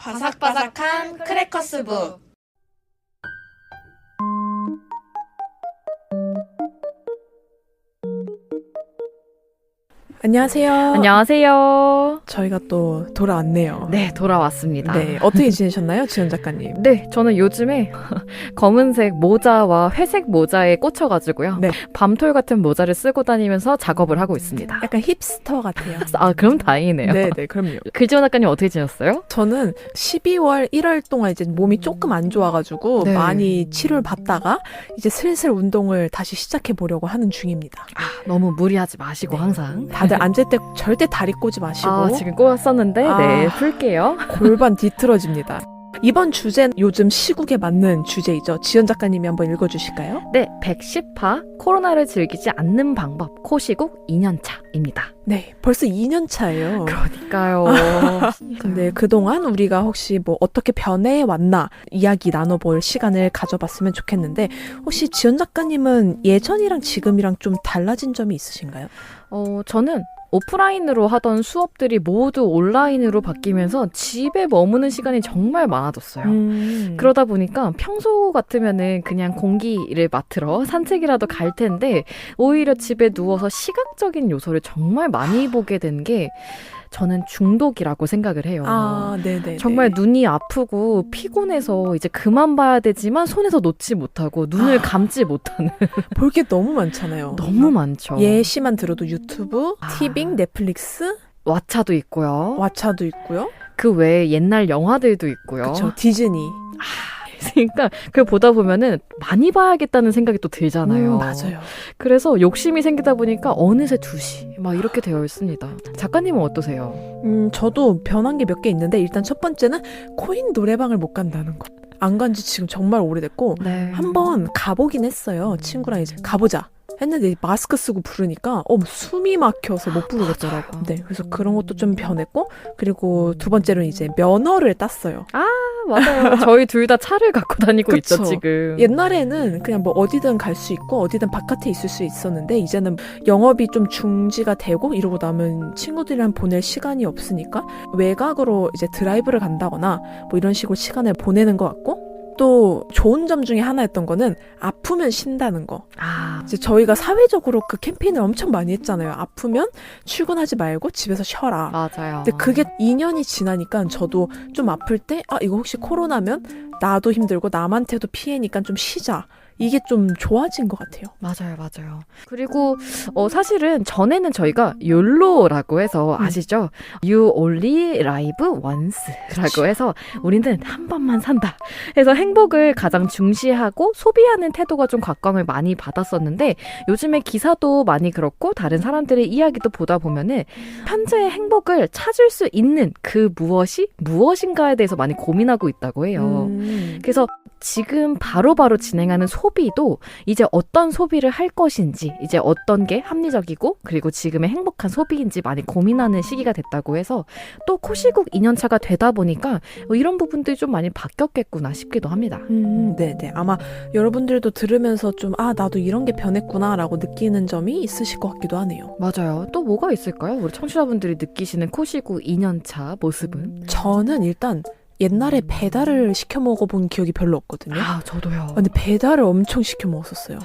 바삭바삭한 크래커스북. 안녕하세요. 안녕하세요. 저희가 또 돌아왔네요. 네, 돌아왔습니다. 네, 어떻게 지내셨나요, 지연 작가님? 네, 저는 요즘에 검은색 모자와 회색 모자에 꽂혀가지고요. 네. 밤톨 같은 모자를 쓰고 다니면서 작업을 하고 있습니다. 약간 힙스터 같아요. 아, 그럼 다행이네요. 네, 그럼요. 글지원 작가님 어떻게 지냈어요? 저는 12월, 1월 동안 이제 몸이 조금 안 좋아가지고 네. 많이 치료를 받다가 이제 슬슬 운동을 다시 시작해 보려고 하는 중입니다. 너무 무리하지 마시고 네. 항상. 다들 앉을 때 절대 다리 꼬지 마시고 지금 꼬았었는데 네, 풀게요. 골반 뒤틀어집니다. 이번 주제는 요즘 시국에 맞는 주제이죠. 지연 작가님이 한번 읽어주실까요? 네, 110화 코로나를 즐기지 않는 방법 코시국 2년차입니다. 네, 벌써 2년 차예요. 그러니까요. 근데 그동안 우리가 혹시 뭐 어떻게 변해왔나 이야기 나눠볼 시간을 가져봤으면 좋겠는데 혹시 지연 작가님은 예전이랑 지금이랑 좀 달라진 점이 있으신가요? 저는 오프라인으로 하던 수업들이 모두 온라인으로 바뀌면서 집에 머무는 시간이 정말 많아졌어요. 그러다 보니까 평소 같으면은 그냥 공기를 맡으러 산책이라도 갈 텐데 오히려 집에 누워서 시각적인 요소를 정말 많이 보게 된 게 저는 중독이라고 생각을 해요. 네네. 정말 눈이 아프고 피곤해서 이제 그만 봐야 되지만 손에서 놓지 못하고 눈을 감지 못하는 볼 게 너무 많잖아요. 너무 많죠. 예시만 들어도 유튜브, 티빙, 넷플릭스, 왓챠도 있고요. 왓챠도 있고요. 그 외에 옛날 영화들도 있고요. 그렇죠. 디즈니. 그러니까 그걸 보다 보면은 많이 봐야겠다는 생각이 또 들잖아요. 맞아요. 그래서 욕심이 생기다 보니까 어느새 2시 막 이렇게 되어 있습니다. 작가님은 어떠세요? 저도 변한 게 몇 개 있는데 일단 첫 번째는 코인 노래방을 못 간다는 거. 안 간 지 지금 정말 오래됐고 네. 한번 가보긴 했어요. 친구랑 이제 가보자 했는데 마스크 쓰고 부르니까 숨이 막혀서 못 부르겠더라고. 맞아요. 네, 그래서 그런 것도 좀 변했고 그리고 두 번째로는 이제 면허를 땄어요. 맞아요. 저희 둘 다 차를 갖고 다니고 그쵸. 있죠 지금. 옛날에는 그냥 뭐 어디든 갈 수 있고 어디든 바깥에 있을 수 있었는데 이제는 영업이 좀 중지가 되고 이러고 나면 친구들이랑 보낼 시간이 없으니까 외곽으로 이제 드라이브를 간다거나 뭐 이런 식으로 시간을 보내는 것 같고 또 좋은 점 중에 하나였던 거는 아프면 쉰다는 거. 이제 저희가 사회적으로 그 캠페인을 엄청 많이 했잖아요. 아프면 출근하지 말고 집에서 쉬어라. 맞아요. 근데 그게 2년이 지나니까 저도 좀 아플 때 이거 혹시 코로나면 나도 힘들고 남한테도 피해니까 좀 쉬자. 이게 좀 좋아진 것 같아요. 맞아요. 그리고 사실은 전에는 저희가 YOLO라고 해서 아시죠? You only live once라고 해서 우리는 한 번만 산다. 해서 행복을 가장 중시하고 소비하는 태도가 좀 각광을 많이 받았었는데 요즘에 기사도 많이 그렇고 다른 사람들의 이야기도 보다 보면은 현재의 행복을 찾을 수 있는 그 무엇이 무엇인가에 대해서 많이 고민하고 있다고 해요. 그래서 지금 바로바로 진행하는 소비도 이제 어떤 소비를 할 것인지 이제 어떤 게 합리적이고 그리고 지금의 행복한 소비인지 많이 고민하는 시기가 됐다고 해서 또 코시국 2년차가 되다 보니까 이런 부분들이 좀 많이 바뀌었겠구나 싶기도 합니다. 네네. 아마 여러분들도 들으면서 좀 나도 이런 게 변했구나 라고 느끼는 점이 있으실 것 같기도 하네요. 맞아요. 또 뭐가 있을까요? 우리 청취자분들이 느끼시는 코시국 2년차 모습은? 저는 일단 옛날에 배달을 시켜 먹어본 기억이 별로 없거든요. 저도요. 근데 배달을 엄청 시켜 먹었었어요.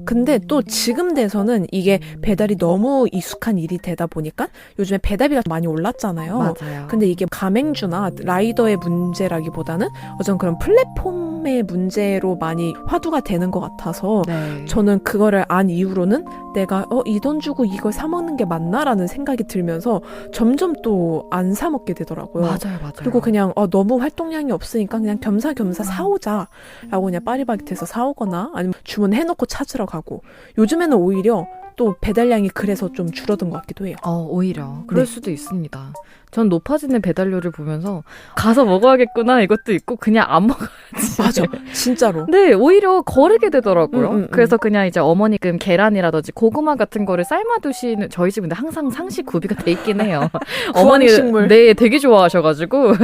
근데 또 지금 돼서는 이게 배달이 너무 익숙한 일이 되다 보니까 요즘에 배달비가 많이 올랐잖아요. 맞아요. 근데 이게 가맹주나 라이더의 문제라기보다는 어떤 그런 플랫폼의 문제로 많이 화두가 되는 것 같아서 네. 저는 그거를 안 이후로는 내가 이 돈 주고 이걸 사 먹는 게 맞나라는 생각이 들면서 점점 또 안 사 먹게 되더라고요. 맞아요. 그리고 그냥 너무 활동량이 없으니까 그냥 겸사겸사 사오자 라고 그냥 파리바게트에서 사오거나 아니면 주문해놓고 찾으러 가고 요즘에는 오히려 또 배달량이 그래서 좀 줄어든 것 같기도 해요. 오히려 그럴 네. 수도 있습니다. 전 높아지는 배달료를 보면서 가서 먹어야겠구나 이것도 있고 그냥 안 먹어야지. 맞아. 진짜로. 네, 오히려 거르게 되더라고요. 그래서 그냥 이제 어머니금 계란이라든지 고구마 같은 거를 삶아두시는 저희 집인데 항상 상시 구비가 돼 있긴 해요. 구황식물. 네, 되게 좋아하셔가지고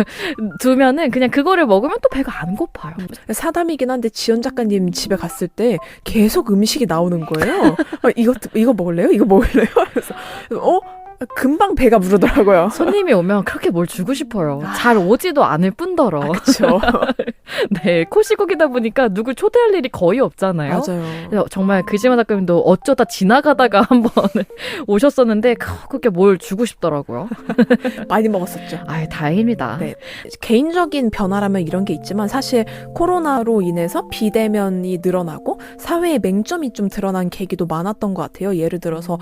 두면은 그냥 그거를 먹으면 또 배가 안 고파요. 사담이긴 한데 지연 작가님 집에 갔을 때 계속 음식이 나오는 거예요. 이거 먹을래요? 이거 먹을래요? 그래서 금방 배가 부르더라고요. 손님이 오면 그렇게 뭘 주고 싶어요. 잘 오지도 않을 뿐더러. 그렇죠. 네, 코시국이다 보니까 누굴 초대할 일이 거의 없잖아요. 맞아요. 그래서 정말 그지마 작가님도 어쩌다 지나가다가 한번 오셨었는데 그렇게 뭘 주고 싶더라고요. 많이 먹었었죠. 아유, 다행입니다. 네. 개인적인 변화라면 이런 게 있지만 사실 코로나로 인해서 비대면이 늘어나고 사회의 맹점이 좀 드러난 계기도 많았던 것 같아요. 예를 들어서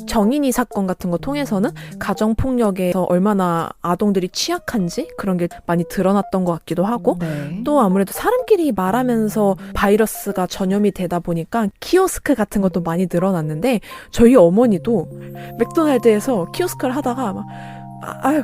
정인이 사건 같은 거 통해서는 가정폭력에서 얼마나 아동들이 취약한지 그런 게 많이 드러났던 것 같기도 하고 네. 또 아무래도 사람끼리 말하면서 바이러스가 전염이 되다 보니까 키오스크 같은 것도 많이 늘어났는데 저희 어머니도 맥도날드에서 키오스크를 하다가 막 아유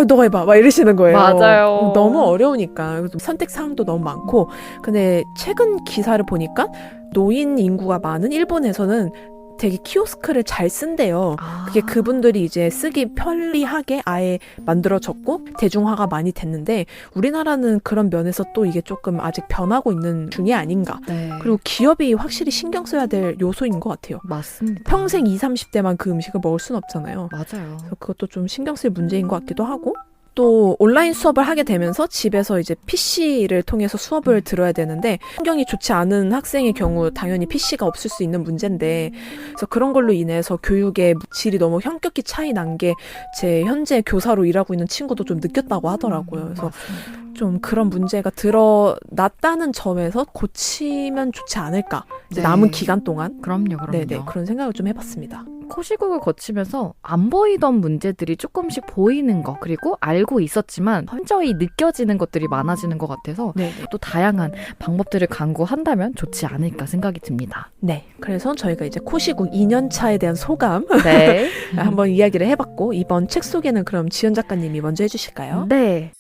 너가 해봐 막 이러시는 거예요. 맞아요. 너무 어려우니까 선택 사항도 너무 많고 근데 최근 기사를 보니까 노인 인구가 많은 일본에서는 되게 키오스크를 잘 쓴대요. 그게 그분들이 이제 쓰기 편리하게 아예 만들어졌고 대중화가 많이 됐는데 우리나라는 그런 면에서 또 이게 조금 아직 변하고 있는 중이 아닌가. 네. 그리고 기업이 확실히 신경 써야 될 요소인 것 같아요. 맞습니다. 평생 20, 30대만 그 음식을 먹을 순 없잖아요. 맞아요. 그래서 그것도 좀 신경 쓸 문제인 것 같기도 하고 또 온라인 수업을 하게 되면서 집에서 이제 PC를 통해서 수업을 들어야 되는데 환경이 좋지 않은 학생의 경우 당연히 PC가 없을 수 있는 문제인데 그래서 그런 걸로 인해서 교육의 질이 너무 현격히 차이 난 게 제 현재 교사로 일하고 있는 친구도 좀 느꼈다고 하더라고요. 그래서 맞습니다. 좀 그런 문제가 드러났다는 점에서 고치면 좋지 않을까. 이제 네. 남은 기간 동안. 그럼요. 네네 그런 생각을 좀 해봤습니다. 코시국을 거치면서 안 보이던 문제들이 조금씩 보이는 거 그리고 알고 있었지만 현저히 느껴지는 것들이 많아지는 것 같아서 네네. 또 다양한 방법들을 강구한다면 좋지 않을까 생각이 듭니다. 네. 그래서 저희가 이제 코시국 2년차에 대한 소감 네. 한번 이야기를 해봤고 이번 책 소개는 그럼 지연 작가님이 먼저 해주실까요? 네.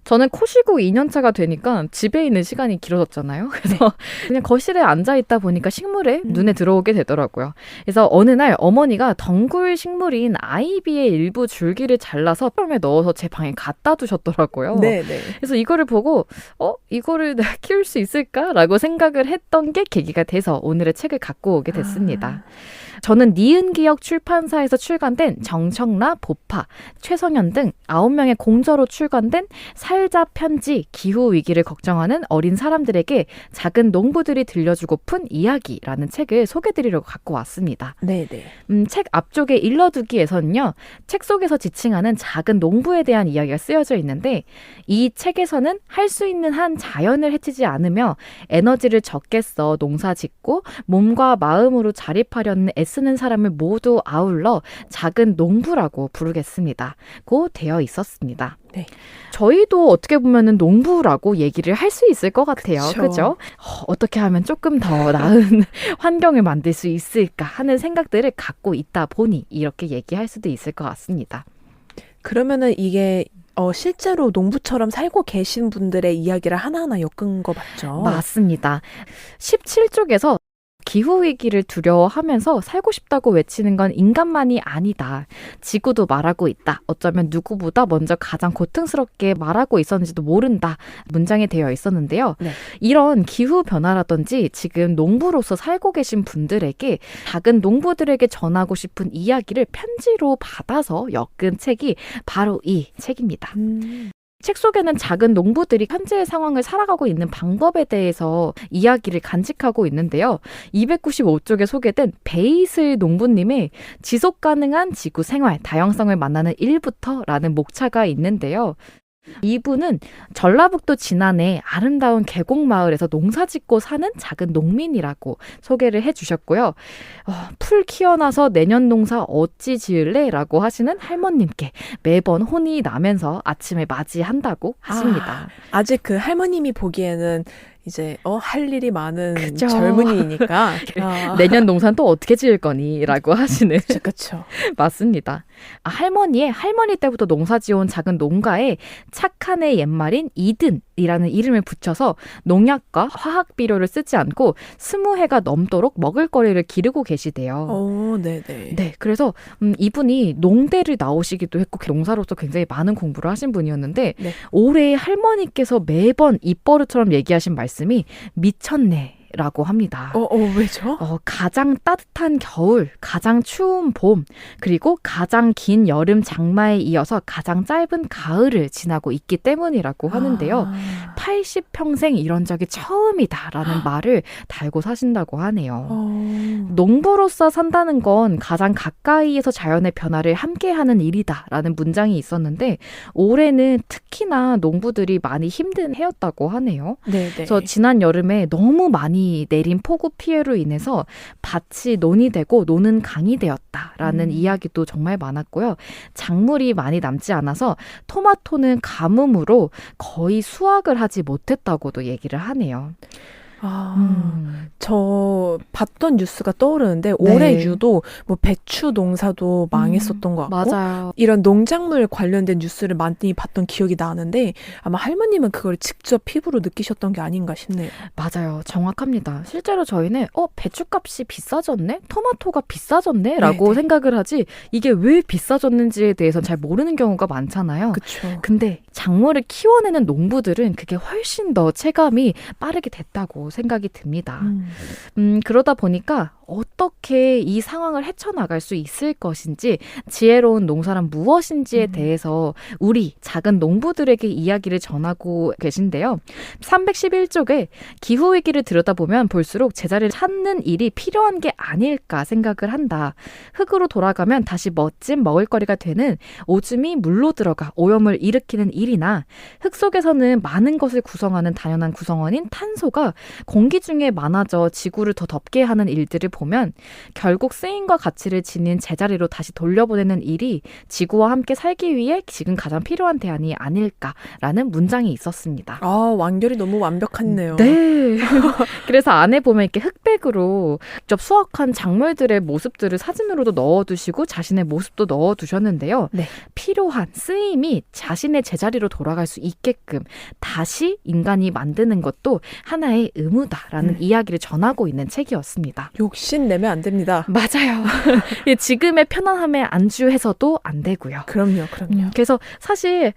저는 코시국 2년차가 되니까 집에 있는 시간이 길어졌잖아요. 그래서 그냥 거실에 앉아있다 보니까 식물에 눈에 들어오게 되더라고요. 그래서 어느 날 어머니가 덩굴 식물인 아이비의 일부 줄기를 잘라서 텀에 넣어서 제 방에 갖다 두셨더라고요. 네네. 그래서 이거를 보고 이거를 내가 키울 수 있을까라고 생각을 했던 게 계기가 돼서 오늘의 책을 갖고 오게 됐습니다. 저는 니은기역 출판사에서 출간된 정청라, 보파, 최성현 등 9명의 공저로 출간된 살자 편지, 기후위기를 걱정하는 어린 사람들에게 작은 농부들이 들려주고픈 이야기라는 책을 소개드리려고 갖고 왔습니다. 네네. 책 앞쪽에 일러두기에서는요. 책 속에서 지칭하는 작은 농부에 대한 이야기가 쓰여져 있는데 이 책에서는 할 수 있는 한 자연을 해치지 않으며 에너지를 적게 써 농사 짓고 몸과 마음으로 자립하려는 애쓰는 사람을 모두 아울러 작은 농부라고 부르겠습니다. 고 되어 있었습니다. 네. 저희도 어떻게 보면은 농부라고 얘기를 할 수 있을 것 같아요. 그쵸. 그죠? 어떻게 하면 조금 더 나은 환경을 만들 수 있을까 하는 생각들을 갖고 있다 보니 이렇게 얘기할 수도 있을 것 같습니다. 그러면은 이게 실제로 농부처럼 살고 계신 분들의 이야기를 하나하나 엮은 거 맞죠? 맞습니다. 17쪽에서 기후위기를 두려워하면서 살고 싶다고 외치는 건 인간만이 아니다. 지구도 말하고 있다. 어쩌면 누구보다 먼저 가장 고통스럽게 말하고 있었는지도 모른다. 문장이 되어 있었는데요. 네. 이런 기후변화라든지 지금 농부로서 살고 계신 분들에게 작은 농부들에게 전하고 싶은 이야기를 편지로 받아서 엮은 책이 바로 이 책입니다. 책 속에는 작은 농부들이 현재의 상황을 살아가고 있는 방법에 대해서 이야기를 간직하고 있는데요. 295쪽에 소개된 베이슬 농부님의 지속 가능한 지구 생활, 다양성을 만나는 일부터라는 목차가 있는데요. 이분은 전라북도 진안의 아름다운 계곡마을에서 농사짓고 사는 작은 농민이라고 소개를 해주셨고요. 풀 키워놔서 내년 농사 어찌 지을래? 라고 하시는 할머님께 매번 혼이 나면서 아침을 맞이한다고 하십니다. 아직 그 할머님이 보기에는 이제 할 일이 많은 그죠. 젊은이니까 내년 농사는 또 어떻게 지을 거니? 라고 하시는 그렇죠. 맞습니다. 할머니 때부터 농사 지어온 작은 농가에 착한 애 옛말인 이든이라는 이름을 붙여서 농약과 화학 비료를 쓰지 않고 20해가 넘도록 먹을거리를 기르고 계시대요. 네네. 네, 그래서 이분이 농대를 나오시기도 했고 농사로서 굉장히 많은 공부를 하신 분이었는데 네. 올해 할머니께서 매번 입버릇처럼 얘기하신 말씀이 미쳤네 때라고 합니다. 왜죠? 가장 따뜻한 겨울, 가장 추운 봄, 그리고 가장 긴 여름 장마에 이어서 가장 짧은 가을을 지나고 있기 때문이라고 하는데요. 80평생 이런 적이 처음이다라는 말을 달고 사신다고 하네요. 농부로서 산다는 건 가장 가까이에서 자연의 변화를 함께하는 일이다라는 문장이 있었는데 올해는 특히나 농부들이 많이 힘든 해였다고 하네요. 네네. 그래서 지난 여름에 너무 많이 내린 폭우 피해로 인해서 밭이 논이 되고 노는 강이 되었다라는 이야기도 정말 많았고요. 작물이 많이 남지 않아서 토마토는 가뭄으로 거의 수확을 하지 못했다고도 얘기를 하네요. 저 봤던 뉴스가 떠오르는데 올해 유독 뭐 배추 농사도 망했었던 것 같고 맞아요. 이런 농작물 관련된 뉴스를 많이 봤던 기억이 나는데 아마 할머님은 그걸 직접 피부로 느끼셨던 게 아닌가 싶네요. 맞아요. 정확합니다. 실제로 저희는 배추값이 비싸졌네? 토마토가 비싸졌네? 라고 네네. 생각을 하지 이게 왜 비싸졌는지에 대해서 잘 모르는 경우가 많잖아요. 그렇죠. 근데 작물을 키워내는 농부들은 그게 훨씬 더 체감이 빠르게 됐다고 생각이 듭니다. 그러다 보니까 어떻게 이 상황을 헤쳐나갈 수 있을 것인지 지혜로운 농사란 무엇인지에 대해서 우리 작은 농부들에게 이야기를 전하고 계신데요. 311쪽에 기후위기를 들여다보면 볼수록 제자리를 찾는 일이 필요한 게 아닐까 생각을 한다. 흙으로 돌아가면 다시 멋진 먹을거리가 되는 오줌이 물로 들어가 오염을 일으키는 일이나 흙 속에서는 많은 것을 구성하는 단연한 구성원인 탄소가 공기 중에 많아져 지구를 더 덥게 하는 일들을 보면 결국 쓰임과 가치를 지닌 제자리로 다시 돌려보내는 일이 지구와 함께 살기 위해 지금 가장 필요한 대안이 아닐까라는 문장이 있었습니다. 완결이 너무 완벽하네요. 네. 그래서 안에 보면 이렇게 흑백으로 직접 수확한 작물들의 모습들을 사진으로도 넣어두시고 자신의 모습도 넣어두셨는데요. 네. 필요한 쓰임이 자신의 제자리로 돌아갈 수 있게끔 다시 인간이 만드는 것도 하나의 의무다라는 이야기를 전하고 있는 책이었습니다. 욕심 내면 안 됩니다. 맞아요. 지금의 편안함에 안주해서도 안 되고요. 그럼요. 그래서 사실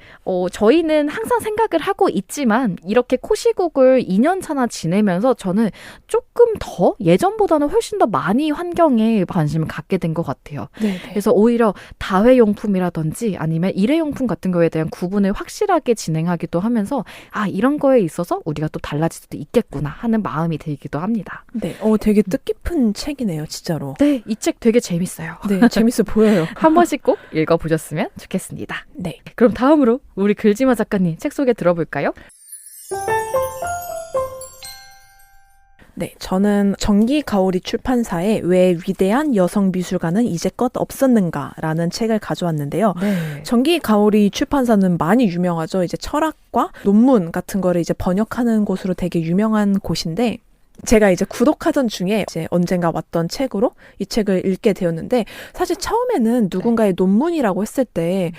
저희는 항상 생각을 하고 있지만 이렇게 코시국을 2년 차나 지내면서 저는 조금 더 예전보다는 훨씬 더 많이 환경에 관심을 갖게 된 것 같아요. 네네. 그래서 오히려 다회용품이라든지 아니면 일회용품 같은 거에 대한 구분을 확실하게 진행하기도 하면서 이런 거에 있어서 우리가 또 달라질 수도 있겠구나 하는 마음이 들기도 합니다. 네, 되게 뜻깊은 책이네요, 진짜로. 네, 이 책 되게 재밌어요. 네, 재밌어 보여요. 한 번씩 꼭 읽어보셨으면 좋겠습니다. 네. 그럼 다음으로 우리 글지마 작가님 책 소개 들어볼까요? 네, 저는 정기가오리 출판사의 왜 위대한 여성 미술가는 이제껏 없었는가라는 책을 가져왔는데요. 네. 정기가오리 출판사는 많이 유명하죠. 이제 철학과 논문 같은 거를 이제 번역하는 곳으로 되게 유명한 곳인데 제가 이제 구독하던 중에 이제 언젠가 왔던 책으로 이 책을 읽게 되었는데 사실 처음에는 누군가의 논문이라고 했을 때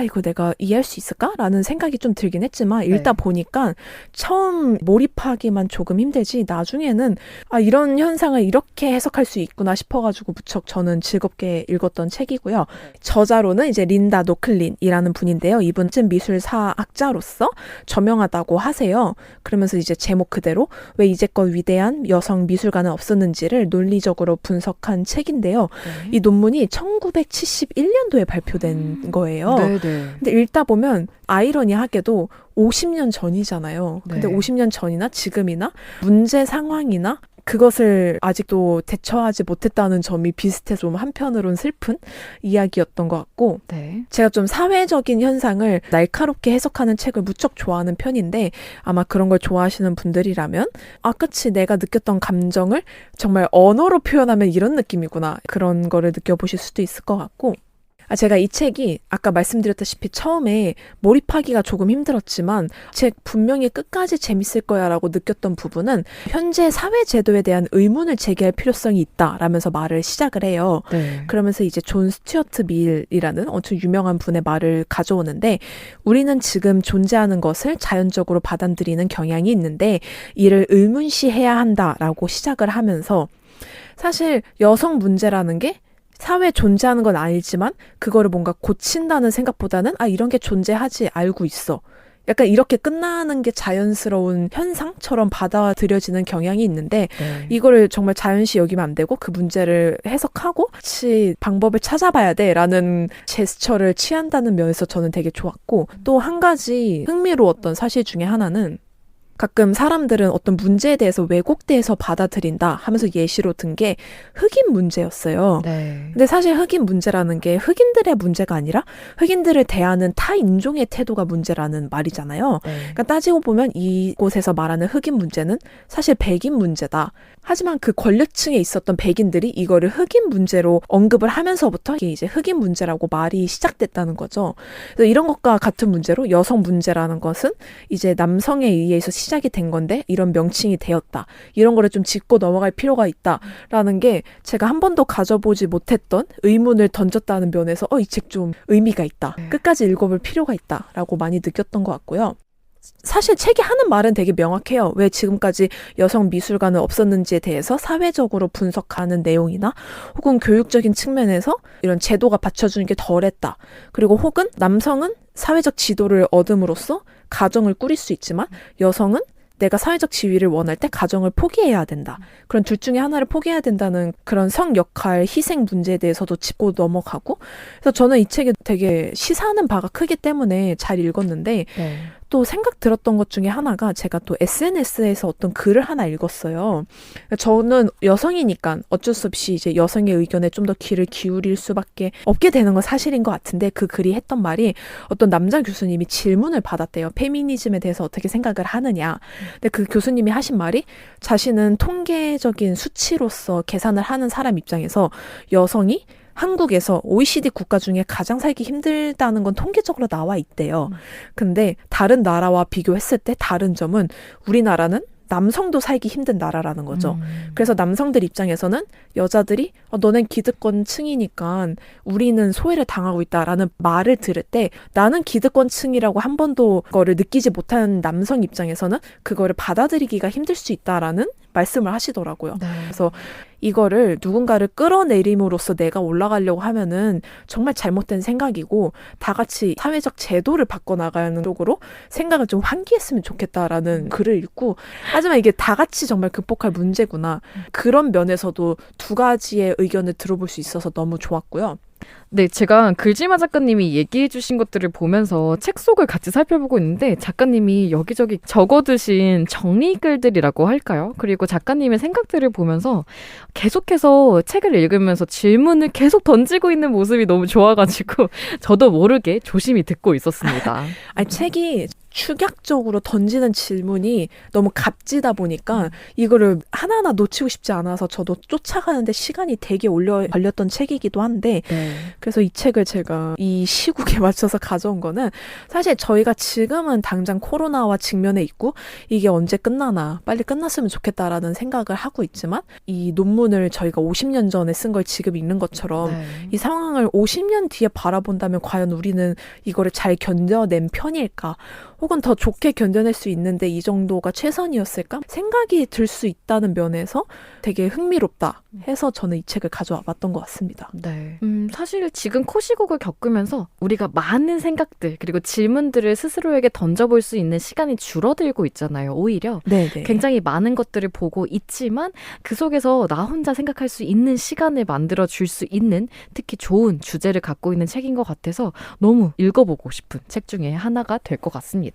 이거 내가 이해할 수 있을까라는 생각이 좀 들긴 했지만 읽다 보니까 처음 몰입하기만 조금 힘들지 나중에는 이런 현상을 이렇게 해석할 수 있구나 싶어가지고 무척 저는 즐겁게 읽었던 책이고요. 저자로는 이제 린다 노클린이라는 분인데요. 이분은 미술사학자로서 저명하다고 하세요. 그러면서 이제 제목 그대로 왜 이제껏 위대한 여성 미술가는 없었는지를 논리적으로 분석한 책인데요. 이 논문이 1971년도에 발표된 거예요. 네네. 근데 읽다 보면 아이러니하게도 50년 전이잖아요. 근데 50년 전이나 지금이나 문제 상황이나 그것을 아직도 대처하지 못했다는 점이 비슷해서 좀 한편으론 슬픈 이야기였던 것 같고 제가 좀 사회적인 현상을 날카롭게 해석하는 책을 무척 좋아하는 편인데 아마 그런 걸 좋아하시는 분들이라면 그치 내가 느꼈던 감정을 정말 언어로 표현하면 이런 느낌이구나 그런 거를 느껴보실 수도 있을 것 같고 제가 이 책이 아까 말씀드렸다시피 처음에 몰입하기가 조금 힘들었지만 책 분명히 끝까지 재밌을 거야 라고 느꼈던 부분은 현재 사회 제도에 대한 의문을 제기할 필요성이 있다라면서 말을 시작을 해요. 그러면서 이제 존 스튜어트 밀이라는 엄청 유명한 분의 말을 가져오는데 우리는 지금 존재하는 것을 자연적으로 받아들이는 경향이 있는데 이를 의문시해야 한다라고 시작을 하면서 사실 여성 문제라는 게 사회에 존재하는 건 알지만 그거를 뭔가 고친다는 생각보다는 이런 게 존재하지 알고 있어. 약간 이렇게 끝나는 게 자연스러운 현상처럼 받아들여지는 경향이 있는데 네. 이거를 정말 자연시 여기면 안 되고 그 문제를 해석하고 같이 방법을 찾아봐야 돼라는 제스처를 취한다는 면에서 저는 되게 좋았고 또 한 가지 흥미로웠던 사실 중에 하나는 가끔 사람들은 어떤 문제에 대해서 왜곡돼서 받아들인다 하면서 예시로 든 게 흑인 문제였어요. 네. 근데 사실 흑인 문제라는 게 흑인들의 문제가 아니라 흑인들을 대하는 타 인종의 태도가 문제라는 말이잖아요. 네. 그러니까 따지고 보면 이곳에서 말하는 흑인 문제는 사실 백인 문제다. 하지만 그 권력층에 있었던 백인들이 이거를 흑인 문제로 언급을 하면서부터 이게 이제 흑인 문제라고 말이 시작됐다는 거죠. 그래서 이런 것과 같은 문제로 여성 문제라는 것은 이제 남성에 의해서 시작이 된 건데 이런 명칭이 되었다. 이런 거를 좀 짚고 넘어갈 필요가 있다라는 게 제가 한 번도 가져보지 못했던 의문을 던졌다는 면에서 이 책 좀 의미가 있다. 끝까지 읽어볼 필요가 있다라고 많이 느꼈던 것 같고요. 사실 책이 하는 말은 되게 명확해요. 왜 지금까지 여성 미술가는 없었는지에 대해서 사회적으로 분석하는 내용이나 혹은 교육적인 측면에서 이런 제도가 받쳐주는 게 덜했다. 그리고 혹은 남성은 사회적 지도를 얻음으로써 가정을 꾸릴 수 있지만 여성은 내가 사회적 지위를 원할 때 가정을 포기해야 된다. 그런 둘 중에 하나를 포기해야 된다는 그런 성 역할, 희생 문제에 대해서도 짚고 넘어가고 그래서 저는 이 책이 되게 시사하는 바가 크기 때문에 잘 읽었는데 네. 또 생각 들었던 것 중에 하나가 제가 또 SNS에서 어떤 글을 하나 읽었어요. 저는 여성이니까 어쩔 수 없이 이제 여성의 의견에 좀 더 귀를 기울일 수밖에 없게 되는 건 사실인 것 같은데 그 글이 했던 말이 어떤 남자 교수님이 질문을 받았대요. 페미니즘에 대해서 어떻게 생각을 하느냐. 근데 그 교수님이 하신 말이 자신은 통계적인 수치로서 계산을 하는 사람 입장에서 여성이 한국에서 OECD 국가 중에 가장 살기 힘들다는 건 통계적으로 나와 있대요. 근데 다른 나라와 비교했을 때 다른 점은 우리나라는 남성도 살기 힘든 나라라는 거죠. 그래서 남성들 입장에서는 여자들이 너넨 기득권층이니까 우리는 소외를 당하고 있다라는 말을 들을 때 나는 기득권층이라고 한 번도 그거를 느끼지 못한 남성 입장에서는 그거를 받아들이기가 힘들 수 있다라는 말씀을 하시더라고요. 네. 그래서 이거를 누군가를 끌어내림으로써 내가 올라가려고 하면은 정말 잘못된 생각이고 다 같이 사회적 제도를 바꿔나가는 쪽으로 생각을 좀 환기했으면 좋겠다라는 글을 읽고 하지만 이게 다 같이 정말 극복할 문제구나. 그런 면에서도 두 가지의 의견을 들어볼 수 있어서 너무 좋았고요. 네, 제가 글지마 작가님이 얘기해 주신 것들을 보면서 책 속을 같이 살펴보고 있는데 작가님이 여기저기 적어두신 정리글들이라고 할까요? 그리고 작가님의 생각들을 보면서 계속해서 책을 읽으면서 질문을 계속 던지고 있는 모습이 너무 좋아가지고 저도 모르게 조심히 듣고 있었습니다. 아니, 책이 축약적으로 던지는 질문이 너무 값지다 보니까 이거를 하나하나 놓치고 싶지 않아서 저도 쫓아가는데 시간이 되게 걸렸던 책이기도 한데 네. 그래서 이 책을 제가 이 시국에 맞춰서 가져온 거는 사실 저희가 지금은 당장 코로나와 직면해 있고 이게 언제 끝나나 빨리 끝났으면 좋겠다라는 생각을 하고 있지만 이 논문을 저희가 50년 전에 쓴 걸 지금 읽는 것처럼 네. 이 상황을 50년 뒤에 바라본다면 과연 우리는 이거를 잘 견뎌낸 편일까? 혹은 더 좋게 견뎌낼 수 있는데 이 정도가 최선이었을까? 생각이 들 수 있다는 면에서 되게 흥미롭다 해서 저는 이 책을 가져와 봤던 것 같습니다. 네. 사실 지금 코시국을 겪으면서 우리가 많은 생각들 그리고 질문들을 스스로에게 던져볼 수 있는 시간이 줄어들고 있잖아요. 오히려 네네. 굉장히 많은 것들을 보고 있지만 그 속에서 나 혼자 생각할 수 있는 시간을 만들어 줄 수 있는 특히 좋은 주제를 갖고 있는 책인 것 같아서 너무 읽어보고 싶은 책 중에 하나가 될 것 같습니다.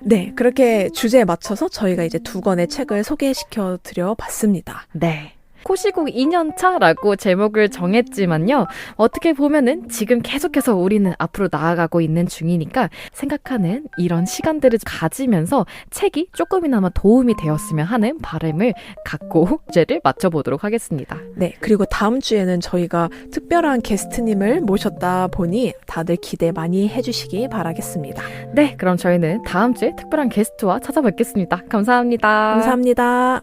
네, 그렇게 주제에 맞춰서 저희가 이제 두 권의 책을 소개시켜 드려 봤습니다. 네. 코시국 2년차라고 제목을 정했지만요. 어떻게 보면은 지금 계속해서 우리는 앞으로 나아가고 있는 중이니까 생각하는 이런 시간들을 가지면서 책이 조금이나마 도움이 되었으면 하는 바람을 갖고 주제를 맞춰보도록 하겠습니다. 네, 그리고 다음 주에는 저희가 특별한 게스트님을 모셨다 보니 다들 기대 많이 해주시기 바라겠습니다. 네, 그럼 저희는 다음 주에 특별한 게스트와 찾아뵙겠습니다. 감사합니다. 감사합니다.